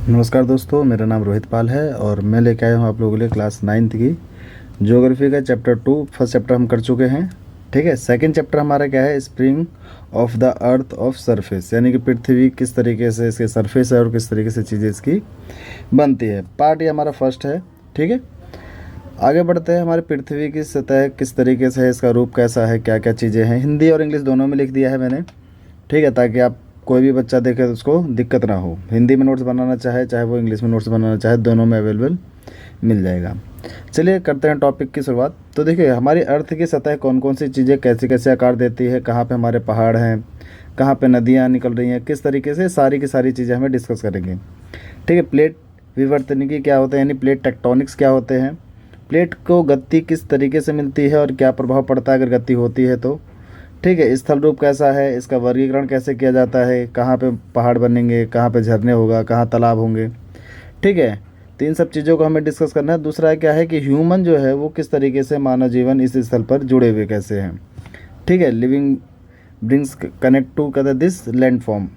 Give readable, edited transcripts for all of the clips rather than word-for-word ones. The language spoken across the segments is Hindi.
नमस्कार दोस्तों, मेरा नाम रोहित पाल है और मैं लेके आया हूँ आप लोगों के लिए क्लास 9th की ज्योग्राफी का चैप्टर 2। फर्स्ट चैप्टर हम कर चुके हैं। ठीक है, सेकंड चैप्टर हमारा क्या है, spring of the earth of surface, यानी कि पृथ्वी किस तरीके से इसके सरफेस है और किस तरीके से चीज़ें इसकी बनती है। पार्ट ये हमारा फर्स्ट है। ठीक है, आगे बढ़ते हैं। हमारी पृथ्वी की सतह किस तरीके से है, इसका रूप कैसा है, क्या क्या चीज़ें हैं। हिंदी और इंग्लिश दोनों में लिख दिया है मैंने। ठीक है, ताकि आप कोई भी बच्चा देखे तो उसको दिक्कत ना हो। हिंदी में नोट्स बनाना चाहे, चाहे वो इंग्लिश में नोट्स बनाना चाहे, दोनों में अवेलेबल मिल जाएगा। चलिए करते हैं टॉपिक की शुरुआत। तो देखिए, हमारी अर्थ की सतह कौन कौन सी चीज़ें कैसे कैसे आकार देती है, कहाँ पे हमारे पहाड़ हैं, कहाँ पे नदियाँ निकल रही हैं, किस तरीके से, सारी की सारी चीज़ें हमें डिस्कस करेंगे। ठीक है, प्लेट विवर्तनिकी क्या होता है, यानी प्लेट टेक्टोनिक्स क्या होते हैं, प्लेट को गति किस तरीके से मिलती है और क्या प्रभाव पड़ता है अगर गति होती है तो। ठीक है, स्थल रूप कैसा है, इसका वर्गीकरण कैसे किया जाता है, कहाँ पे पहाड़ बनेंगे, कहाँ पे झरने होगा, कहाँ तालाब होंगे। ठीक है, तो इन सब चीज़ों को हमें डिस्कस करना है। दूसरा क्या है कि ह्यूमन जो है वो किस तरीके से मानव जीवन इस स्थल पर जुड़े हुए कैसे हैं। ठीक है, लिविंग ब्रिंग्स कनेक्ट टू कहते दिस लैंड फॉर्म।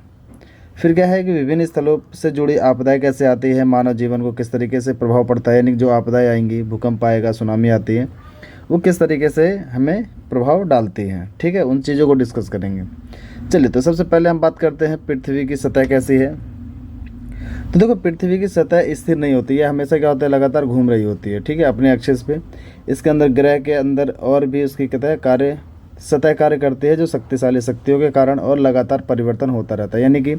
फिर क्या है कि विभिन्न स्थलों से जुड़ी आपदाएं कैसे आती है, मानव जीवन को किस तरीके से प्रभाव पड़ता है, यानी कि जो आपदाएं आएंगी, भूकंप आएगा, सुनामी आती है, वो किस तरीके से हमें प्रभाव डालती हैं। ठीक है, उन चीज़ों को डिस्कस करेंगे। चलिए, तो सबसे पहले हम बात करते हैं पृथ्वी की सतह कैसी है। तो देखो, पृथ्वी की सतह स्थिर नहीं होती है, हमेशा क्या होता है, लगातार घूम रही होती है। ठीक है, अपने एक्सिस पे। इसके अंदर ग्रह के अंदर और भी उसकी कहता है कार्य, सतह कार्य करती है, जो शक्तिशाली शक्तियों के कारण और लगातार परिवर्तन होता रहता है। यानी कि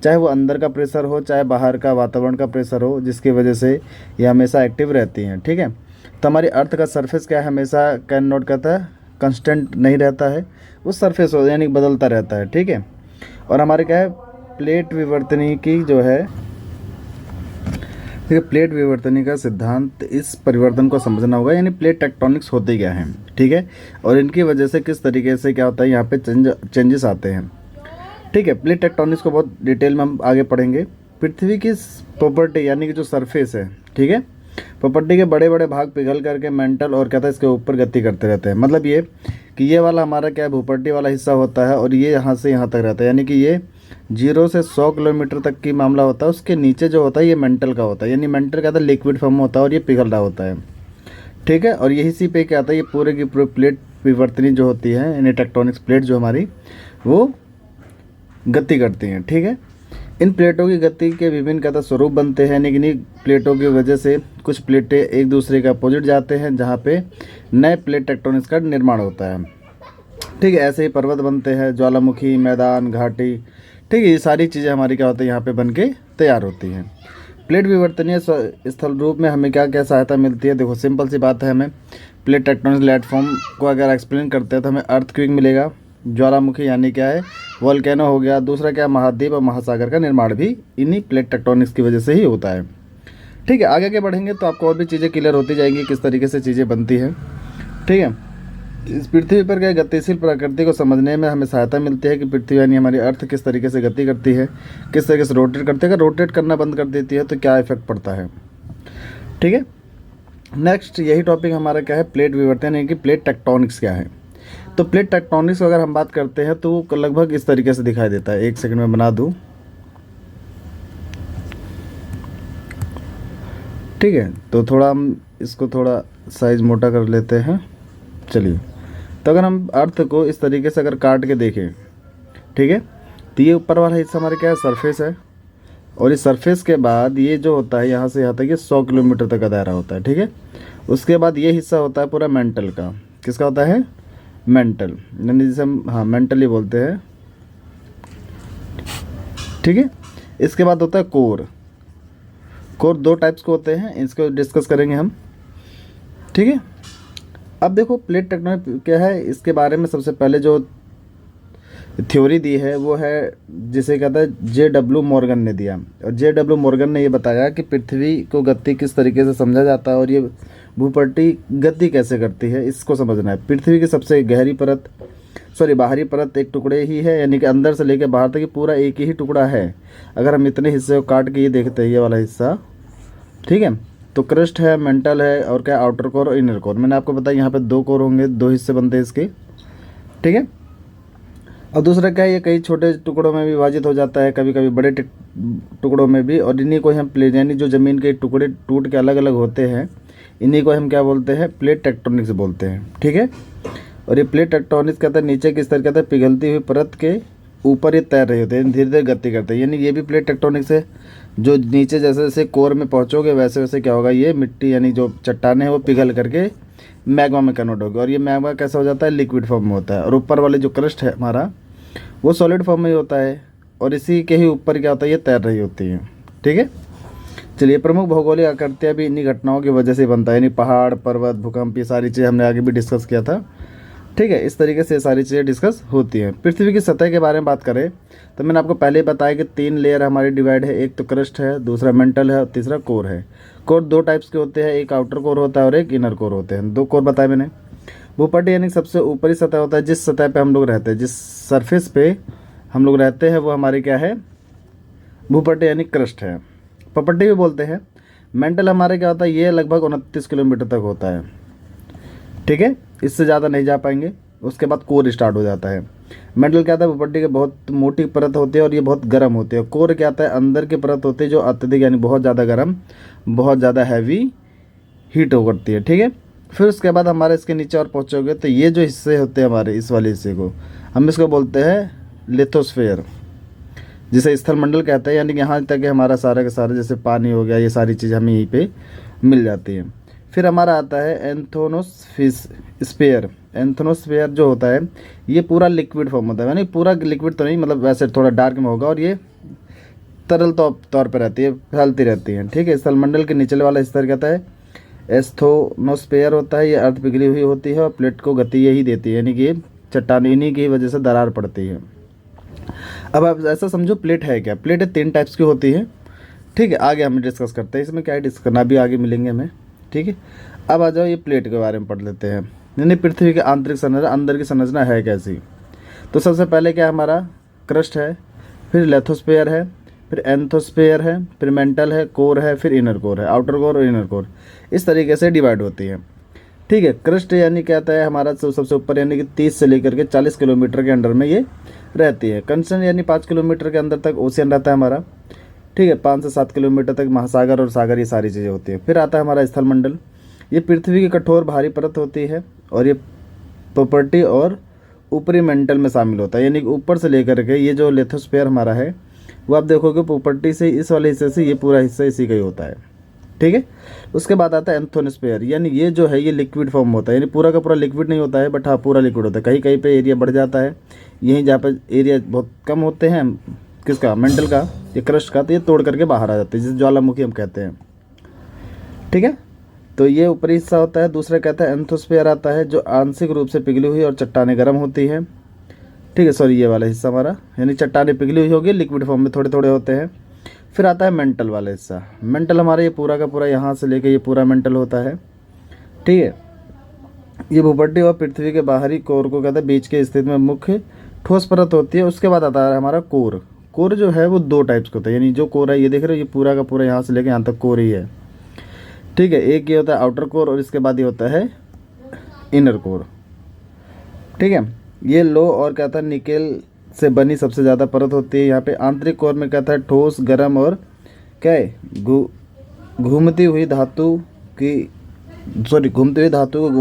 चाहे वो अंदर का प्रेशर हो, चाहे बाहर का वातावरण का प्रेशर हो, जिसकी वजह से ये हमेशा एक्टिव रहती हैं। ठीक है, तो हमारी अर्थ का सरफेस क्या है, हमेशा कैन नॉट कहता है कंस्टेंट नहीं रहता है, वो सरफेस हो यानी बदलता रहता है। ठीक है, और हमारे क्या है, प्लेट विवर्तनी की जो है, देखिए प्लेट विवर्तनी का सिद्धांत, इस परिवर्तन को समझना होगा, यानी प्लेट टेक्टोनिक्स होते क्या हैं। ठीक है, और इनकी वजह से किस तरीके से क्या होता है, यहाँ पे चेंजेस आते हैं। ठीक है, प्लेट टेक्टोनिक्स को बहुत डिटेल में हम आगे पढ़ेंगे। पृथ्वी की प्रॉपर्टी यानी कि जो सरफेस है, ठीक है, प्रॉपर्टी के बड़े बड़े भाग पिघल करके मेंटल और कहता है इसके ऊपर गति करते रहते हैं। मतलब ये कि ये वाला हमारा क्या है, भूपट्टी वाला हिस्सा होता है और ये यहाँ से यहाँ तक रहता है, यानी कि ये 0 से 100 किलोमीटर तक की मामला होता है। उसके नीचे जो होता है ये मेंटल का होता है, यानी मेंटल का लिक्विड फॉर्म होता है और ये पिघल रहा होता है। ठीक है, और यही सी पे क्या आता है, ये पूरे की पूरी प्लेट विवर्तनी जो होती है, यानी टेक्टोनिक्स प्लेट जो हमारी, वो गति करती हैं। ठीक है, इन प्लेटों की गति के विभिन्न कहता स्वरूप बनते हैं, लेकिन इन प्लेटों की वजह से कुछ प्लेटें एक दूसरे के अपोजिट जाते हैं, जहाँ पे नए प्लेट टेक्टोनिक्स का निर्माण होता है। ठीक है, ऐसे ही पर्वत बनते हैं, ज्वालामुखी, मैदान, घाटी। ठीक है, ये सारी चीज़ें हमारी क्या होती है, यहाँ पे बन के तैयार होती हैं। प्लेट विवर्तनीय स्थल रूप में हमें क्या क्या सहायता मिलती है, देखो सिंपल सी बात है, हमें प्लेट टेक्टोनिक्स प्लेटफॉर्म को अगर एक्सप्लेन करते हैं तो हमें अर्थक्वेक मिलेगा, ज्वालामुखी यानी क्या है, वोल्केनो हो गया, दूसरा क्या, महाद्वीप और महासागर का निर्माण भी इन्हीं प्लेट टेक्टोनिक्स की वजह से ही होता है। ठीक है, आगे बढ़ेंगे तो आपको और भी चीज़ें क्लियर होती जाएंगी किस तरीके से चीज़ें बनती हैं। ठीक है, इस पृथ्वी पर क्या गतिशील प्रकृति को समझने में हमें सहायता मिलती है कि पृथ्वी यानी हमारी अर्थ किस तरीके से गति करती है, किस तरीके से रोटेट करती है। अगर रोटेट करना बंद कर देती है तो क्या इफेक्ट पड़ता है। ठीक है, नेक्स्ट यही टॉपिक हमारा क्या है, प्लेट विवर्तन, यानी कि प्लेट टेक्टोनिक्स क्या है। तो प्लेट टेक्टोनिक्स अगर हम बात करते हैं तो वो लगभग इस तरीके से दिखाई देता है। एक सेकंड में बना दूं। ठीक है, तो थोड़ा हम इसको थोड़ा साइज मोटा कर लेते हैं। चलिए, तो अगर हम अर्थ को इस तरीके से अगर काट के देखें, ठीक है, तो ये ऊपर वाला हिस्सा हमारे क्या है, सरफेस है, और इस सरफेस के बाद ये जो होता है यहाँ से यहाँ तक ये 100 किलोमीटर तक का दायरा होता है। ठीक है, उसके बाद ये हिस्सा होता है पूरा मेंटल का। किसका होता है, मेंटल, यानी जिसे हम हाँ मेंटली बोलते हैं। ठीक है, इसके बाद होता है कोर। कोर दो टाइप्स के होते हैं, इसको डिस्कस करेंगे हम। ठीक है, अब देखो प्लेट टेक्टोनिक्स क्या है, इसके बारे में सबसे पहले जो थ्योरी दी है वो है, जिसे कहता है J.W. मॉर्गन ने दिया। और J.W. मॉर्गन ने ये बताया कि पृथ्वी को गति किस तरीके से समझा जाता है और ये भूपट्टी गति कैसे करती है, इसको समझना है। पृथ्वी की सबसे गहरी परत, बाहरी परत एक टुकड़े ही है, यानी कि अंदर से लेकर बाहर तक पूरा एक ही टुकड़ा है। अगर हम इतने हिस्से को काट के ये देखते हैं, ये वाला हिस्सा, ठीक है, तो क्रस्ट है, मेंटल है, और क्या, आउटर कोर और इनर कोर। मैंने आपको बताया यहाँ पे 2 कोर होंगे, 2 हिस्से बनते हैं इसके। ठीक है, और दूसरा क्या है, ये कई छोटे टुकड़ों में भी विभाजित हो जाता है, कभी कभी बड़े टुकड़ों में भी। और इन्हीं को हम प्लेट, यानी जो ज़मीन के टुकड़े टूट के अलग अलग होते हैं, इन्हीं को हम क्या बोलते हैं, प्लेट टेक्टोनिक्स बोलते हैं। ठीक है। और ये प्लेट टेक्टोनिक्स कहते हैं नीचे के स्तर कहते हैं पिघलती हुई परत के ऊपर ये तैर रहे होते हैं, धीरे धीरे गति करते हैं, यानी ये भी प्लेट टेक्टोनिक्स है। जो नीचे जैसे जैसे कोर में पहुँचोगे वैसे वैसे क्या होगा, ये मिट्टी यानी जो चट्टाने हैं वो पिघल करके मैग्मा में कन्वर्ट होगी। और ये मैग्मा कैसा हो जाता है, लिक्विड फॉर्म में होता है। और ऊपर वाले जो क्रस्ट है हमारा वो सॉलिड फॉर्म में ही होता है, और इसी के ही ऊपर क्या होता है, ये तैर रही होती है। ठीक है। चलिए, प्रमुख भौगोलिक आकृतियाँ भी इन्हीं घटनाओं की वजह से बनता है, यानी पहाड़, पर्वत, भूकंप, ये सारी चीज़ें हमने आगे भी डिस्कस किया था। ठीक है। इस तरीके से ये सारी चीज़ें डिस्कस होती हैं। पृथ्वी की सतह के बारे में बात करें तो मैंने आपको पहले ही बताया कि 3 लेयर हमारी डिवाइड है, एक तो क्रस्ट है, दूसरा मेंटल है और तीसरा कोर है। कोर 2 टाइप्स के होते हैं, एक आउटर कोर होता है और एक इनर कोर होते हैं। 2 कोर बताए मैंने। भूपट्ट यानी सबसे ऊपरी सतह होता है, जिस सतह पे हम लोग रहते हैं, जिस सरफेस पे हम लोग रहते हैं वो हमारी क्या है, भूपट्ट यानी क्रस्ट है। पपट्टी भी बोलते हैं। मेंटल हमारे क्या होता है, ये लगभग 29 किलोमीटर तक होता है। ठीक है। इससे ज़्यादा नहीं जा पाएंगे। उसके बाद कोर स्टार्ट हो जाता है। मेंटल क्या होता है, भूपट्टी की बहुत मोटी परत होती है और ये बहुत गर्म होती है। कोर क्या होता है, अंदर की परत होती है जो अत्यधिक यानी बहुत ज़्यादा गर्म, बहुत ज़्यादा हैवी हीट हो करती है। ठीक है। फिर उसके बाद हमारे इसके नीचे और पहुँचोगे तो ये जो हिस्से होते हैं हमारे, इस वाले हिस्से को हम इसको बोलते हैं लिथोस्फेयर, जिसे स्थल मंडल कहते हैं। यानी कि यहाँ तक हमारा सारा का सारा, जैसे पानी हो गया, ये सारी चीज़ हमें यहीं पे मिल जाती है। फिर हमारा आता है एंथोनोस्फीयर। एंथोनोस्फीयर जो होता है ये पूरा लिक्विड फॉर्म होता है, यानी पूरा लिक्विड तो नहीं, मतलब वैसे थोड़ा डार्क में होगा, और ये तरल तौर पर रहती है, फैलती रहती है। ठीक है। स्थलमंडल के निचले वाला हिस्सा कहता है एस्थोनोस्फीयर होता है, ये अर्ध पिघली हुई होती है और प्लेट को गति यही देती है, यानी कि चट्टान इन्हीं की वजह से दरार पड़ती है। अब आप ऐसा समझो, प्लेट है क्या, प्लेट 3 टाइप्स की होती है। ठीक है। आगे हम डिस्कस करते हैं, इसमें क्या है डिस्कस करना, भी आगे मिलेंगे हमें। ठीक है। अब आ जाओ ये प्लेट के बारे में पढ़ लेते हैं, यानी पृथ्वी के आंतरिक संरचना, अंदर की संरचना है कैसी। तो सबसे पहले क्या हमारा क्रस्ट है, फिर लेथोस्फेयर है, फिर एंथोस्फेयर है, फिर मेंटल है, कोर है, फिर इनर कोर है, आउटर कोर और इनर कोर, इस तरीके से डिवाइड होती है। ठीक है। क्रस्ट यानी क्या होता है हमारा सबसे ऊपर, यानी कि 30 से लेकर के 40 किलोमीटर के अंडर में ये रहती है। कंसन यानी 5 किलोमीटर के अंदर तक ओशियन रहता है हमारा। ठीक है। 5 से 7 किलोमीटर तक महासागर और सागर, ये सारी चीज़ें होती हैं। फिर आता है हमारा स्थलमंडल, ये पृथ्वी की कठोर भारी परत होती है और ये प्रॉपर्टी और ऊपरी मेंटल में शामिल होता है, यानी कि ऊपर से लेकर के ये जो लिथोस्फीयर हमारा है वो आप देखोगे प्रॉपर्टी से इस वाले हिस्से से ये पूरा हिस्सा इसी का ही होता है। ठीक है। उसके बाद आता है एंथोनोस्फीयर, यानी ये जो है ये लिक्विड फॉर्म होता है, यानी पूरा का पूरा लिक्विड नहीं होता है, बट हाँ पूरा लिक्विड होता है। कहीं कहीं पे एरिया बढ़ जाता है, यहीं जहाँ पे एरिया बहुत कम होते हैं किसका, मेंटल का, ये क्रस्ट का, तो ये तोड़ करके बाहर आ जाते हैं, जिसे ज्वालामुखी हम कहते हैं। ठीक है। तो ये ऊपरी हिस्सा होता है। दूसरा कहता है एंथोस्फीयर आता है, जो आंशिक रूप से पिघली हुई और चट्टानें गर्म होती है। ठीक है। सॉरी, ये वाला हिस्सा हमारा, यानी चट्टानें पिघली हुई होगी, लिक्विड फॉर्म में थोड़े थोड़े होते हैं। फिर आता है मेंटल वाला हिस्सा। मेंटल हमारा ये पूरा का पूरा यहाँ से लेके ये पूरा मेंटल होता है। ठीक है। ये भूपट्टी और पृथ्वी के बाहरी कोर को कहते हैं बीच के स्थिति में मुख्य ठोस परत होती है। उसके बाद आता है हमारा कोर। कोर जो है वो 2 टाइप्स का होता है, यानी जो कोर है ये देख रहे हो, ये पूरा का पूरा यहाँ से लेके यहाँ तक कोर ही है। ठीक है। एक ये होता है आउटर कोर और इसके बाद ये होता है इनर कोर। ठीक है। ये लो और कहता है निकेल से बनी सबसे ज़्यादा परत होती है। यहाँ पे आंतरिक कोर में कहता है ठोस, गर्म और क्या है घूमती हुई धातु को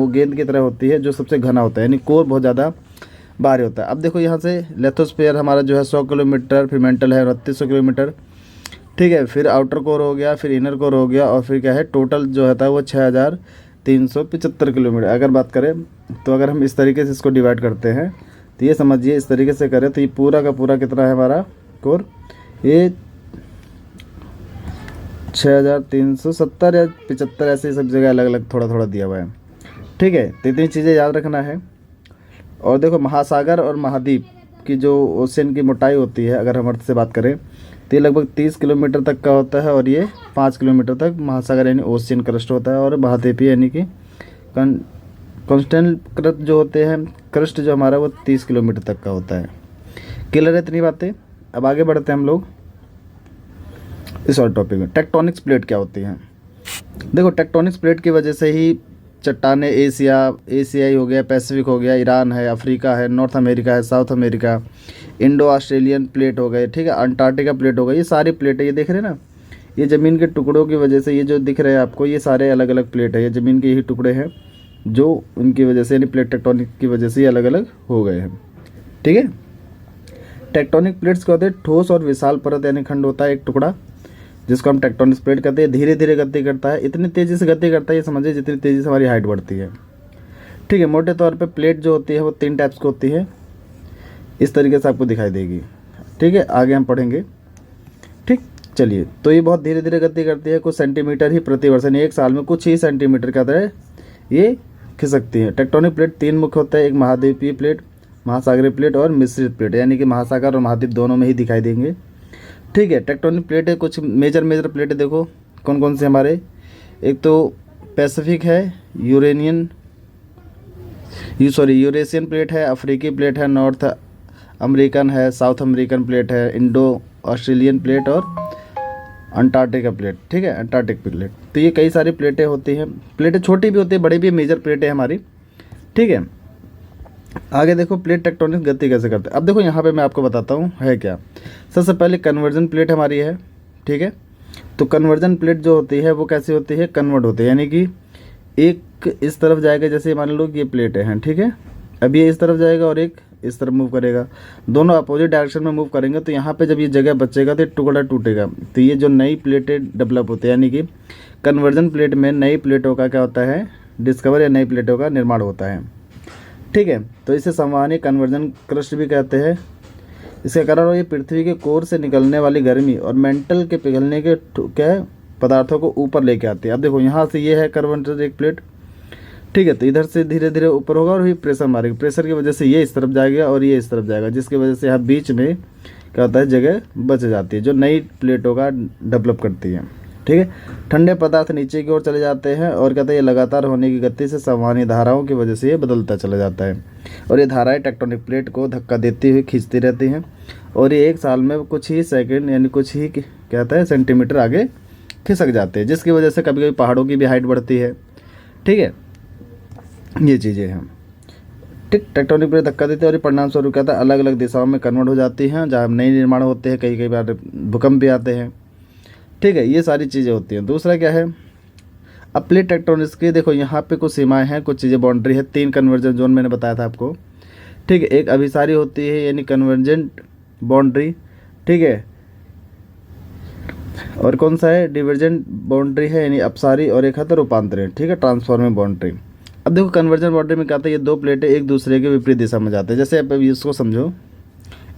गेंद की तरह होती है, जो सबसे घना होता है, यानी कोर बहुत ज़्यादा भारी होता है। अब देखो यहाँ से लेथोस्फीयर हमारा जो है 100 किलोमीटर, फिर मेंटल है 3800 किलोमीटर। ठीक है। फिर आउटर कोर हो गया, फिर इनर कोर हो गया, और फिर क्या है टोटल जो होता है वो 6375 किलोमीटर। अगर बात करें तो अगर हम इस तरीके से इसको डिवाइड करते हैं तो ये समझिए, इस तरीके से करें तो ये पूरा का पूरा कितना है हमारा कोर, ये 6370 या 75 ऐसे सब जगह अलग अलग थोड़ा थोड़ा दिया हुआ है। ठीक है। तो इतनी चीज़ें याद रखना है। और देखो महासागर और महाद्वीप की जो ओशियन की मोटाई होती है, अगर हम अर्थ से बात करें तो ये लगभग 30 किलोमीटर तक का होता है, और ये 5 किलोमीटर तक महासागर यानी ओशियन क्रस्ट होता है, और महाद्वीप यानी कि कॉन्स्टेंट क्रस्ट जो होते हैं, क्रस्ट जो हमारा वो 30 किलोमीटर तक का होता है। क्लियर है इतनी बातें। अब आगे बढ़ते हैं हम लोग इस और टॉपिक में। टेक्टोनिक्स प्लेट क्या होती हैं। देखो, टेक्टोनिक्स प्लेट की वजह से ही चट्टानें एशियाई हो गया, पैसिफिक हो गया, ईरान है, अफ्रीका है, नॉर्थ अमेरिका है, south America, Indo Australian plate हो गए, ठीक है, अंटार्कटिका प्लेट हो गई। ये सारी प्लेटें ये देख रहे हैं ना, ये ज़मीन के टुकड़ों की वजह से ये जो दिख रहे हैं आपको, ये सारे अलग अलग प्लेट है, ये ज़मीन के यही टुकड़े हैं जो उनकी वजह से यानी प्लेट टेक्टोनिक की वजह से ये अलग अलग हो गए हैं। ठीक है, टेक्टोनिक प्लेट्स क्या होते हैं? ठोस और विशाल परत यानी खंड होता है एक टुकड़ा, जिसको हम टेक्टोनिक प्लेट कहते हैं। धीरे धीरे गति करता है, इतनी तेज़ी से गति करता है ये समझिए जितनी तेज़ी से हमारी हाइट बढ़ती है। ठीक है, मोटे तौर पे प्लेट जो होती है वो 3 टाइप्स की होती है, इस तरीके से आपको दिखाई देगी। ठीक है, आगे हम पढ़ेंगे। ठीक, चलिए, तो ये बहुत धीरे धीरे गति करती है, कुछ सेंटीमीटर ही प्रति वर्ष यानी एक साल में कुछ ही सेंटीमीटर का तरह ये खिसकती है। टेक्टोनिक प्लेट 3 मुख्य होता है, एक महाद्वीपीय प्लेट, महासागरीय प्लेट और मिश्रित प्लेट, यानी कि महासागर और महाद्वीप दोनों में ही दिखाई देंगे। ठीक है, टेक्टोनिक प्लेट है, कुछ मेजर प्लेटें देखो कौन कौन से हमारे, एक तो पैसिफिक है, यूरेशियन प्लेट है, अफ्रीकी प्लेट है, नॉर्थ अमेरिकन है, साउथ अमेरिकन प्लेट है, इंडो ऑस्ट्रेलियन प्लेट और अंटार्कटिका प्लेट। ठीक है, अंटार्कटिक प्लेट। तो ये कई सारी प्लेटें होती हैं, प्लेटें छोटी भी होती है, बड़ी भी, मेजर प्लेटें हमारी। ठीक है, आगे देखो प्लेट टेक्टोनिक गति कैसे करते हैं। अब देखो यहाँ पे मैं आपको बताता हूँ है क्या। सबसे पहले कन्वर्जन प्लेट हमारी है। ठीक है, तो कन्वर्जन प्लेट जो होती है वो कैसी होती है? कन्वर्ट होती है, यानी कि एक इस तरफ जाएगा, जैसे मान लो कि ये प्लेटें हैं। ठीक है, अब ये इस तरफ जाएगा और एक इस तरफ मूव करेगा, दोनों अपोजिट डायरेक्शन में मूव करेंगे। तो यहाँ पे जब ये जगह बचेगा तो टुकड़ा टूटेगा, तो ये जो नई प्लेटें डेवलप होती है, यानी कि कन्वर्जन प्लेट में नई प्लेटों का क्या होता है? डिस्कवर या नई प्लेटों का निर्माण होता है। ठीक है, तो इसे संवहनी कन्वर्जन क्रस्ट भी कहते हैं। इसके कारण ये पृथ्वी के कोर से निकलने वाली गर्मी और मेंटल के पिघलने के क्या पदार्थों को ऊपर लेके आती है। अब देखो यहाँ से ये है कन्वर्जन एक प्लेट। ठीक है, तो इधर से धीरे धीरे ऊपर होगा और ये प्रेशर मारेगा, प्रेशर की वजह से ये इस तरफ जाएगा और ये इस तरफ जाएगा, जिसकी वजह से यहाँ बीच में क्या होता है? जगह बच जाती है, जो नई प्लेटों का डेवलप करती है। ठीक है, ठंडे पदार्थ नीचे की ओर चले जाते हैं और कहते हैं ये लगातार होने की गति से संवहनी धाराओं की वजह से ये बदलता चला जाता है, और ये धाराएं टेक्टोनिक प्लेट को धक्का देती हुई खींचती रहती हैं, और ये एक साल में कुछ ही सेकंड यानी कुछ ही कहता है सेंटीमीटर आगे खिसक जाते हैं, जिसकी वजह से कभी कभी पहाड़ों की भी हाइट बढ़ती है। ठीक है, ये चीज़ें हैं। ठीक, टेक्टोनिक प्लेट धक्का देते हैं और ये परिणाम स्वरूप कहता है अलग अलग दिशाओं में कन्वर्ट हो जाती हैं, जहाँ नए निर्माण होते हैं, कई कई बार भूकंप भी आते हैं। ठीक है, ये सारी चीज़ें होती हैं। दूसरा क्या है? अब प्लेट टेक्टोनिक्स की देखो यहाँ पे कुछ सीमाएं हैं, कुछ चीज़ें बाउंड्री है। 3 कन्वर्जन जोन मैंने बताया था आपको। ठीक है, एक अभिसारी होती है यानी कन्वर्जेंट बाउंड्री। ठीक है, और कौन सा है? डिवर्जेंट बाउंड्री है यानी अपसारी, और एक है तो रूपांतरण। ठीक है, ट्रांसफॉर्मिंग बाउंड्री। अब देखो कन्वर्जन बाउंड्री में क्या था? ये 2 प्लेटें एक दूसरे के विपरीत दिशा में जाते हैं। जैसे अब इसको समझो,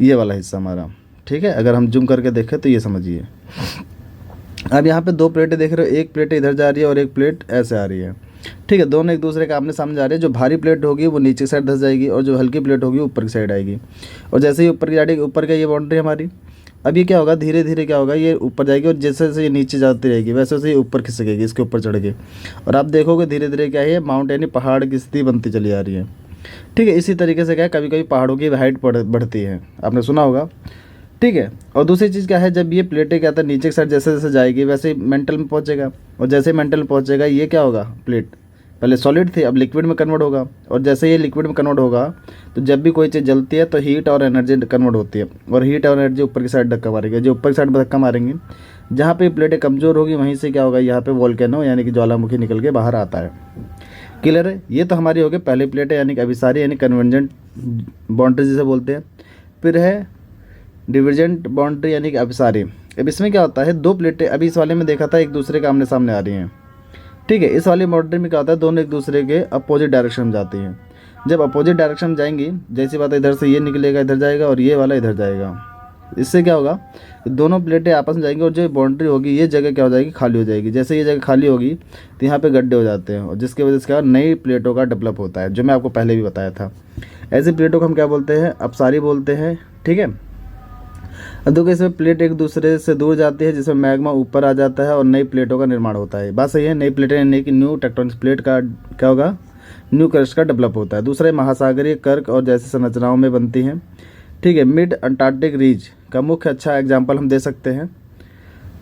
ये वाला हिस्सा हमारा। ठीक है, अगर हम जूम करके देखें तो ये समझिए। अब यहाँ पे 2 प्लेटें देख रहे हो, एक प्लेट इधर जा रही है और एक प्लेट ऐसे आ रही है। ठीक है, दोनों एक दूसरे के आमने सामने जा रही है। जो भारी प्लेट होगी वो नीचे की साइड धंस जाएगी और जो हल्की प्लेट होगी ऊपर की साइड आएगी, और जैसे ही ऊपर की जाएगी, ऊपर का ये बाउंड्री हमारी। अब ये क्या होगा? धीरे धीरे क्या होगा? ये ऊपर जाएगी और जैसे जैसे ये नीचे जाती रहेगी वैसे वैसे ये ऊपर खिसकेगी, इसके ऊपर चढ़ के, और आप देखोगे धीरे धीरे क्या है? माउंट यानी पहाड़ की स्थिति बनती चली आ रही है। ठीक है, इसी तरीके से क्या है? कभी कभी पहाड़ों की हाइट बढ़ती है, आपने सुना होगा। ठीक है, और दूसरी चीज़ क्या है? जब ये प्लेटें क्या था नीचे की साइड जैसे जैसे जाएगी वैसे ही मेंटल में पहुंचेगा, और जैसे ही मेंटल में पहुंचेगा ये क्या होगा? प्लेट पहले सॉलिड थी, अब लिक्विड में कन्वर्ट होगा, और जैसे ये लिक्विड में कन्वर्ट होगा तो जब भी कोई चीज़ जलती है तो हीट और एनर्जी कन्वर्ट होती है, और हीट और एनर्जी ऊपर की साइड धक्का मारेगी। जो ऊपर की साइड में धक्का मारेंगे, जहाँ पे प्लेटें कमज़ोर होगी वहीं से क्या होगा? यहाँ पे वोल्केनो यानी कि ज्वालामुखी निकल के बाहर आता है। क्लियर है? ये तो हमारी हो गई पहली प्लेटें यानी कि अभिसारी यानी कन्वर्जेंट बाउंड्री जिसे बोलते हैं। फिर है डिवर्जेंट बाउंड्री यानी कि अपसारी। अब इसमें क्या होता है? 2 प्लेटें अभी इस वाले में देखा था एक दूसरे के आमने सामने आ रही हैं। ठीक है, इस वाली बाउंड्री में क्या होता है? दोनों एक दूसरे के अपोजिट डायरेक्शन में जाती हैं। जब अपोजिट डायरेक्शन में जाएंगी, जैसी बात है इधर से ये निकलेगा इधर जाएगा और ये वाला इधर जाएगा, इससे क्या होगा? दोनों प्लेटें आपस में जाएंगी और जो बाउंड्री होगी ये जगह क्या हो जाएगी? खाली हो जाएगी। जैसे ये जगह खाली होगी तो यहाँ पे गड्ढे हो जाते हैं, और जिसकी वजह से क्या नई प्लेटों का डेवलप होता है, जो मैं आपको पहले भी बताया था। ऐसी प्लेटों को हम क्या बोलते हैं? अपसारी बोलते हैं। ठीक है, अब देखो इसमें प्लेट एक दूसरे से दूर जाती है, जिसमें मैग्मा ऊपर आ जाता है और नई प्लेटों का निर्माण होता है। बात सही है? नई प्लेटें यानी कि न्यू टेक्टोनिक प्लेट का क्या होगा? न्यू क्रस्ट का डेवलप होता है। दूसरा महासागरीय कर्क और जैसी संरचनाओं में बनती हैं। ठीक है, मिड अंटार्कटिक रीज का मुख्य अच्छा एग्जाम्पल हम दे सकते हैं।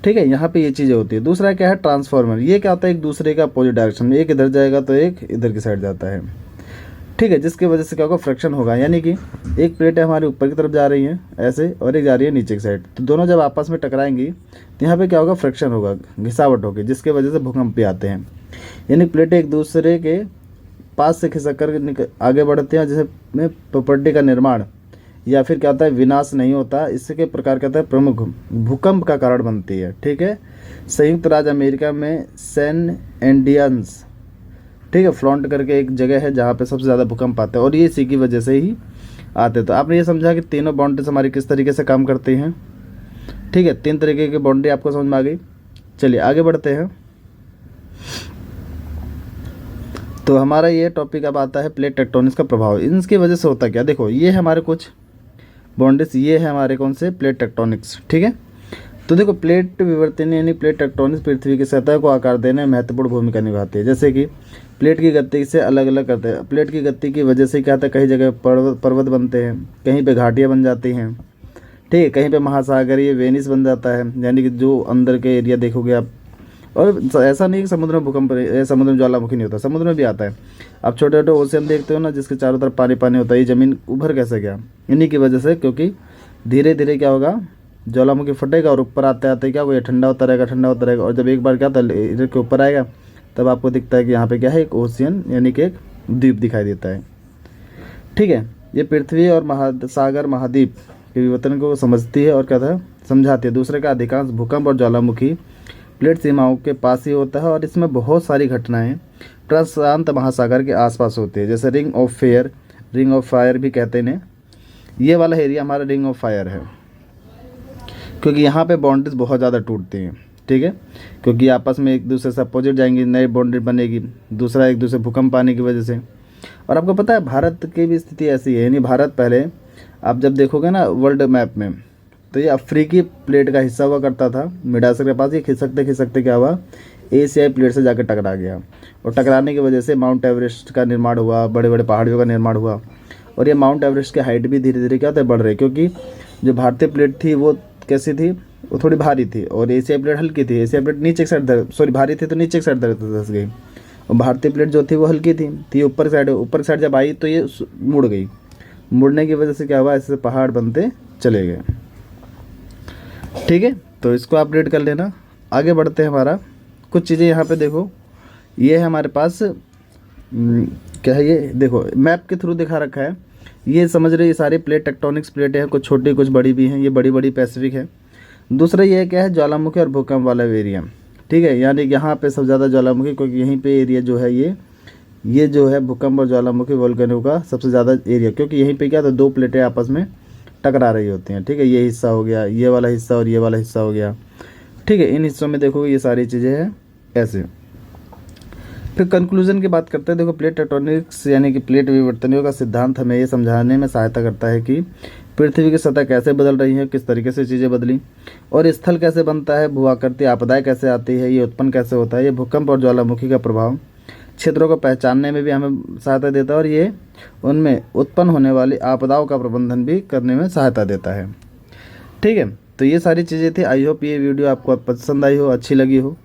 ठीक है, यहाँ पे ये चीज़ें होती है। दूसरा क्या है, ट्रांसफॉर्मर। ये क्या होता है, एक दूसरे का अपोजिट डायरेक्शन में, एक इधर जाएगा तो एक इधर की साइड जाता है, ठीक है, जिसकी वजह से क्या होगा, फ्रिक्शन होगा। यानी कि एक प्लेट है हमारी ऊपर की तरफ जा रही है ऐसे, और एक जा रही है नीचे की साइड, तो दोनों जब आपस में टकराएंगी तो यहाँ पे क्या होगा, फ्रिक्शन होगा, घिसावट होगी, जिसकी वजह से भूकंप भी आते हैं। यानी प्लेटें एक दूसरे के पास से खिसक कर आगे बढ़ते हैं, जिसमें प्रॉपर्टी का निर्माण या फिर क्या होता है, विनाश नहीं होता। इसके प्रकार क्या होता है, प्रमुख भूकंप का कारण बनती है। ठीक है, संयुक्त राज्य अमेरिका में सैन एंडियंस, ठीक है, फ्लॉन्ट करके एक जगह है जहाँ पे सबसे ज़्यादा भूकंप आते हैं, और ये इसी की वजह से ही आते हैं। तो आपने ये समझा कि तीनों बाउंड्रीज हमारी किस तरीके से काम करती हैं। ठीक है, 3 तरीके की बाउंड्री आपको समझ में आ गई। चलिए आगे बढ़ते हैं। तो हमारा ये टॉपिक अब आता है प्लेट टेक्टोनिक्स का प्रभाव। इनकी वजह से होता क्या, देखो ये है हमारे कुछ बाउंड्रीज, ये है हमारे कौन से, प्लेट टेक्टोनिक्स। ठीक है, तो देखो प्लेट विवर्तन यानी प्लेट टेक्टोनिक्स पृथ्वी की सतह को आकार देने में महत्वपूर्ण भूमिका निभाती है। जैसे कि प्लेट की गति से अलग अलग करते हैं। प्लेट की गति की वजह से क्या होता है, कई जगह पर्वत बनते हैं, कहीं पे घाटियाँ बन जाती हैं, ठीक है, कहीं पे महासागरीय वेनिस बन जाता है, यानी कि जो अंदर के एरिया देखोगे आप। और ऐसा नहीं कि समुद्र में भूकंप, समुद्र में ज्वालामुखी नहीं होता, समुद्र में भी आता है। आप छोटे छोटे ओशियन देखते हो ना, जिसके चारों तरफ पानी पानी होता है, ये ज़मीन उभर कैसे गया, इन्हीं की वजह से, क्योंकि धीरे धीरे क्या होगा, ज्वालामुखी फटेगा और ऊपर आते आते क्या वो ये ठंडा होता रहेगा, ठंडा होता रहेगा, और जब एक बार क्या होता है इधर के ऊपर आएगा, तब आपको दिखता है कि यहाँ पे क्या है, एक ओशियन यानी कि एक द्वीप दिखाई देता है। ठीक है, ये पृथ्वी और महासागर महाद्वीप के विवर्तन को समझती है और क्या था, समझाती है। दूसरे का अधिकांश भूकंप और ज्वालामुखी प्लेट सीमाओं के पास ही होता है, और इसमें बहुत सारी घटनाएं प्रशांत महासागर के आसपास होती है, जैसे रिंग ऑफ फायर भी कहते हैं। ये वाला एरिया हमारा रिंग ऑफ फायर है, क्योंकि यहाँ पे बाउंड्रीज बहुत ज़्यादा टूटती हैं। ठीक है, क्योंकि आपस में एक दूसरे से अपोजिट जाएंगी, नई बाउंड्री बनेगी, दूसरा एक दूसरे भूकंप आने की वजह से। और आपको पता है भारत की भी स्थिति ऐसी है, यानी भारत पहले आप जब देखोगे ना वर्ल्ड मैप में, तो ये अफ्रीकी प्लेट का हिस्सा हुआ करता था मिडासर के पास। ये खिसकते खिसकते क्या हुआ, एशियाई प्लेट से जाकर टकरा गया, और टकराने की वजह से माउंट एवरेस्ट का निर्माण हुआ, बड़े बड़े पहाड़ियों का निर्माण हुआ। और ये माउंट एवरेस्ट की हाइट भी धीरे धीरे क्या होता है, बढ़ रही, क्योंकि जो भारतीय प्लेट थी वो कैसी थी, वो थोड़ी भारी थी, और एशियाई प्लेट हल्की थी। एशियाई प्लेट नीचे की साइड भारी थी तो नीचे की साइड धस गई, और भारतीय प्लेट जो थी वो हल्की थी, तो ये ऊपर की साइड जब आई तो ये मुड़ गई। मुड़ने की वजह से क्या हुआ, ऐसे पहाड़ बनते चले गए। ठीक है, तो इसको आप रीड कर लेना। आगे बढ़ते हैं। हमारा कुछ चीज़ें यहाँ पे देखो, ये है हमारे पास क्या है, ये देखो मैप के थ्रू दिखा रखा है। ये समझ रहे, ये सारी प्लेट टेक्टोनिक्स प्लेटें हैं, कुछ छोटी कुछ बड़ी भी हैं, ये बड़ी बड़ी पैसिफिक है। दूसरा ये क्या है, ज्वालामुखी और भूकंप वाला एरिया। ठीक है, यानी यहाँ पे सबसे ज़्यादा ज्वालामुखी, क्योंकि यहीं पे एरिया जो है ये जो है भूकंप और ज्वालामुखी वोल्केनो का सबसे ज़्यादा एरिया, क्योंकि यहीं पे क्या था, 2 प्लेटें आपस में टकरा रही होती हैं। ठीक है, ये हिस्सा हो गया, ये वाला हिस्सा और ये वाला हिस्सा हो गया। ठीक है, इन हिस्सों में देखोगे ये सारी चीज़ें हैं ऐसे। फिर कंक्लूजन की बात करते हैं। देखो प्लेट टेक्टोनिक्स यानी कि प्लेट विवर्तनियों का सिद्धांत हमें ये समझाने में सहायता करता है कि पृथ्वी की सतह कैसे बदल रही है, किस तरीके से चीज़ें बदली, और स्थल कैसे बनता है, भूआकृति आपदाएं कैसे आती है, ये उत्पन्न कैसे होता है। ये भूकंप और ज्वालामुखी का प्रभाव क्षेत्रों को पहचानने में भी हमें सहायता देता है, और ये उनमें उत्पन्न होने वाली आपदाओं का प्रबंधन भी करने में सहायता देता है। ठीक है, तो ये सारी चीज़ें थी। आई होप ये वीडियो आपको पसंद आई हो, अच्छी लगी हो।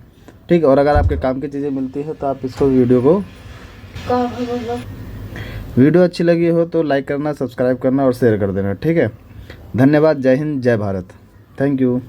ठीक है, और अगर आपके काम की चीज़ें मिलती है तो आप इसको वीडियो अच्छी लगी हो तो लाइक करना, सब्सक्राइब करना और शेयर कर देना। ठीक है, धन्यवाद। जय हिंद, जय भारत। Thank you.